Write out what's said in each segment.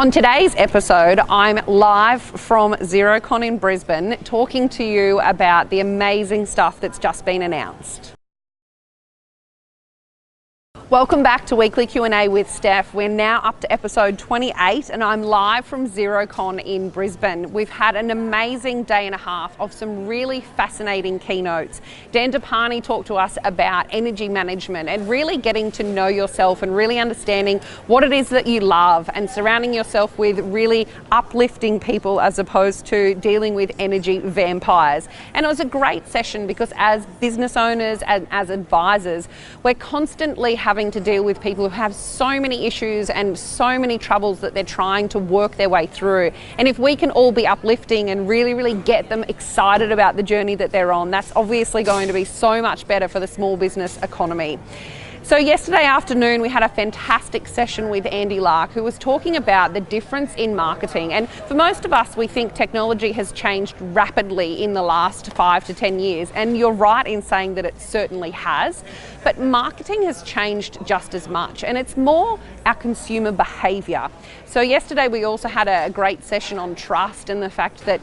On today's episode, I'm live from XeroCon in Brisbane talking to you about the amazing stuff that's just been announced. Welcome back to Weekly Q&A with Steph. We're now up to episode 28 and I'm live from XeroCon in Brisbane. We've had an amazing day and a half of some really fascinating keynotes. Dan Depani talked to us about energy management and really getting to know yourself and really understanding what it is that you love and surrounding yourself with really uplifting people as opposed to dealing with energy vampires. And it was a great session because as business owners and as advisors, we're constantly having to deal with people who have so many issues and so many troubles that they're trying to work their way through. And if we can all be uplifting and really get them excited about the journey that they're on, that's obviously going to be so much better for the small business economy. So yesterday afternoon we had a fantastic session with Andy Lark, who was talking about the difference in marketing. And for most of us, we think technology has changed rapidly in the last 5 to 10 years. And you're right in saying that it certainly has. But marketing has changed just as much, and it's more our consumer behavior. So yesterday we also had a great session on trust and the fact that,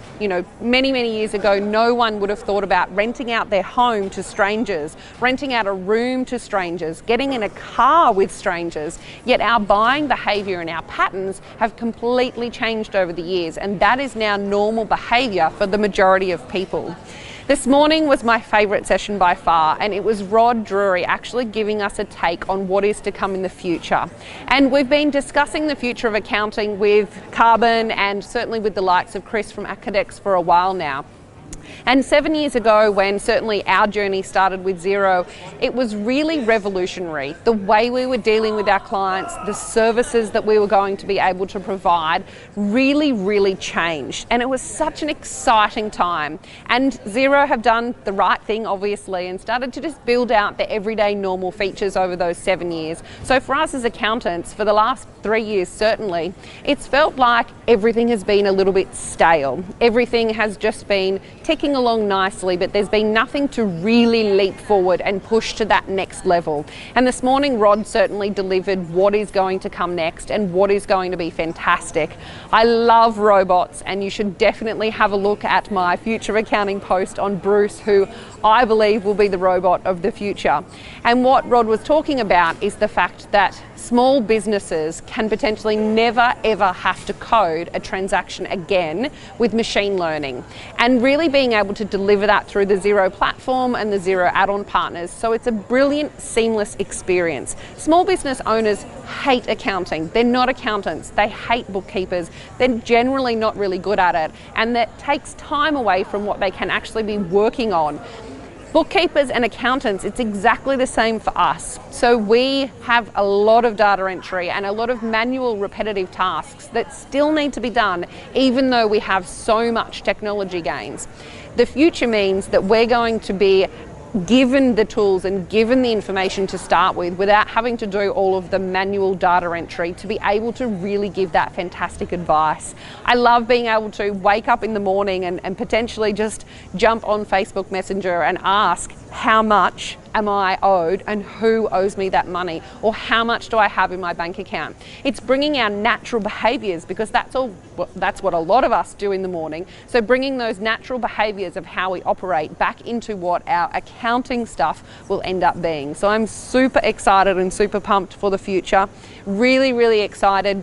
many years ago, no one would have thought about renting out their home to strangers, renting out a room to strangers, getting in a car with strangers. Yet our buying behavior and our patterns have completely changed over the years, and that is now normal behavior for the majority of people. This morning was my favourite session by far, and it was Rod Drury actually giving us a take on what is to come in the future. And we've been discussing the future of accounting with Karbon and certainly with the likes of Chris from Academics for a while now. And 7 years ago, when certainly our journey started with Xero, it was really revolutionary. The way we were dealing with our clients, the services that we were going to be able to provide really changed. And it was such an exciting time. And Xero have done the right thing, obviously, and started to just build out the everyday normal features over those 7 years. So for us as accountants, for the last 3 years certainly, it's felt like everything has been a little bit stale. Everything has just been ticking along nicely, but there's been nothing to really leap forward and push to that next level. And this morning, Rod certainly delivered what is going to come next and what is going to be fantastic. I love robots, and you should definitely have a look at my future accounting post on Bruce, who I believe will be the robot of the future. And what Rod was talking about is the fact that small businesses can potentially never ever have to code a transaction again with machine learning, and really being able to deliver that through the Xero platform and the Xero add-on partners. So it's a brilliant, seamless experience. Small business owners hate accounting. They're not accountants. They hate bookkeepers. They're generally not really good at it, and that takes time away from what they can actually be working on. Bookkeepers and accountants, it's exactly the same for us. So we have a lot of data entry and a lot of manual repetitive tasks that still need to be done, even though we have so much technology gains. The future means that we're going to be given the tools and given the information to start with without having to do all of the manual data entry to be able to really give that fantastic advice. I love being able to wake up in the morning and potentially just jump on Facebook Messenger and ask, how much am I owed and who owes me that money, or how much do I have in my bank account? It's bringing our natural behaviours, because that's what a lot of us do in the morning. So bringing those natural behaviours of how we operate back into what our accounting stuff will end up being. So I'm super excited and super pumped for the future. Really excited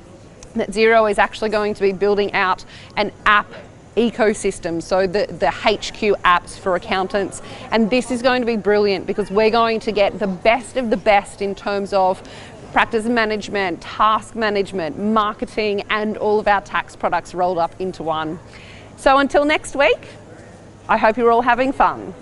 that Xero is actually going to be building out an app ecosystem, so the HQ apps for accountants, and this is going to be brilliant because we're going to get the best of the best in terms of practice management, task management, marketing, and all of our tax products rolled up into one. So until next week, I hope you're all having fun.